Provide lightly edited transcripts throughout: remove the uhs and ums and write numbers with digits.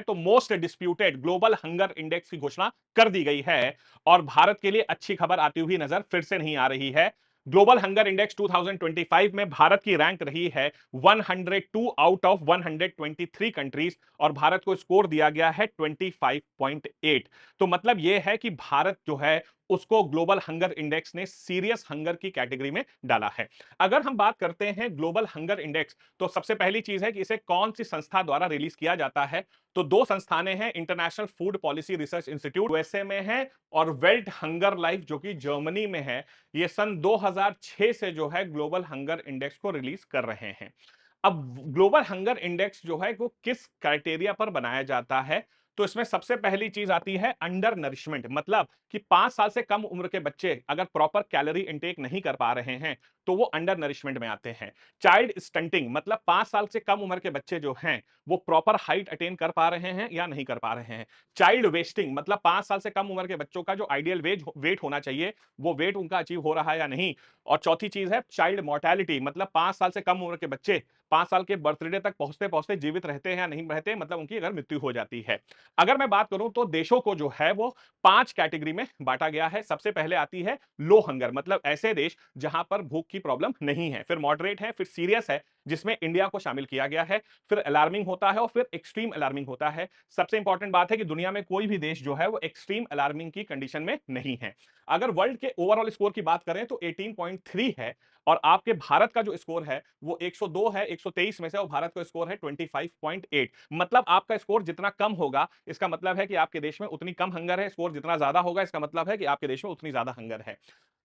तो most disputed global hunger index की घोषणा कर दी गई है और भारत के लिए अच्छी खबर आती हुई नजर फिर से नहीं आ रही है। ग्लोबल हंगर इंडेक्स 2025 में भारत की रैंक रही है 102 आउट ऑफ 123 कंट्रीज और भारत को स्कोर दिया गया है 25.8। तो मतलब यह है कि भारत जो है उसको ग्लोबल हंगर इंडेक्स ने सीरियस हंगर की कैटेगरी में डाला है। अगर हम बात करते हैं ग्लोबल हंगर इंडेक्स, तो सबसे पहली चीज है कि इसे कौन सी संस्था द्वारा रिलीज किया जाता है। तो दो संस्थानें हैं, international food policy research institute USA में है और वर्ल्ड हंगर लाइफ जो कि जर्मनी में है। ये सन 2006 से जो है ग्लोबल हंगर इंडेक्स को रिलीज कर रहे हैं। अब ग्लोबल हंगर इंडेक्स जो है वो किस क्राइटेरिया पर बनाया जाता है, तो इसमें सबसे पहली चीज आती है अंडर नरिशमेंट, मतलब कि 5 साल से कम उम्र के बच्चे अगर प्रॉपर कैलोरी इंटेक नहीं कर पा रहे हैं तो वो अंडर नरिशमेंट में आते हैं। चाइल्ड स्टंटिंग, मतलब 5 साल से कम उम्र के बच्चे जो हैं वो प्रॉपर हाइट अटेन कर पा रहे हैं या नहीं कर पा रहे हैं। चाइल्ड वेस्टिंग, मतलब 5 साल से कम उम्र के बच्चों का जो आइडियल वेट होना चाहिए वो वेट उनका अचीव हो रहा है या नहीं। और चौथी चीज है चाइल्ड मोर्टेलिटी, मतलब 5 साल से कम उम्र के बच्चे 5 साल के बर्थडे तक पहुंचते पहुंचते जीवित रहते हैं या नहीं रहते, मतलब उनकी अगर मृत्यु हो जाती है। अगर मैं बात करूं तो देशों को जो है वो 5 कैटेगरी में बांटा गया है। सबसे पहले आती है लो हंगर, मतलब ऐसे देश जहां पर भूख की प्रॉब्लम नहीं है, फिर मॉडरेट है, फिर सीरियस है जिसमें इंडिया को शामिल किया गया है, फिर अलार्मिंग होता है और फिर एक्सट्रीम अलार्मिंग होता है। सबसे इंपॉर्टेंट बात है कि दुनिया में कोई भी देश जो है वो एक्सट्रीम अलार्मिंग की कंडीशन में नहीं है। अगर वर्ल्ड के ओवरऑल स्कोर की बात करें तो 18.3 है और आपके भारत का जो स्कोर है वो 102 है, 123 में से, और भारत का स्कोर है 25.8। मतलब आपका स्कोर जितना कम होगा इसका मतलब है कि आपके देश में उतनी कम हंगर है, स्कोर जितना ज्यादा होगा इसका मतलब है कि आपके देश में उतनी ज्यादा हंगर है।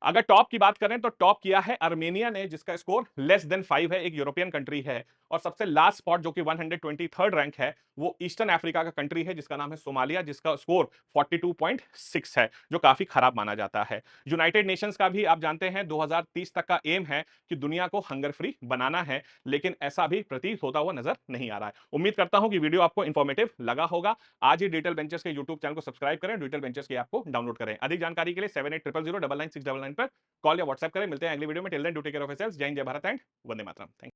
अगर टॉप की बात करें तो टॉप किया है अर्मेनिया ने जिसका स्कोर लेस देन 5 है, एक यूरोपियन कंट्री है। और सबसे लास्ट स्पॉट जो कि 123rd रैंक है वो ईस्टर्न अफ्रीका का कंट्री है जिसका नाम है सोमालिया, जिसका स्कोर 42.6 है, जो काफी खराब माना जाता है। यूनाइटेड नेशंस का भी आप जानते हैं 2030 तक का एम है कि दुनिया को हंगर फ्री बनाना है, लेकिन ऐसा भी प्रतीत होता हुआ नजर नहीं आ रहा है। उम्मीद करता हूं कि वीडियो आपको इंफॉर्मेटिव लगा होगा। आज ही डिजिटल बेंचर्स के यूट्यूब चैनल को सब्सक्राइब करें, डिजिटल बेंचर्स की ऐप को डाउनलोड करें। अधिक जानकारी के लिए 7800099699 पर कॉल या व्हाट्सएप करें। मिलते हैं अगली वीडियो में। Till then do take care of yourselves. जय हिंद, जय भारत एंड वंदे मातरम। थैंक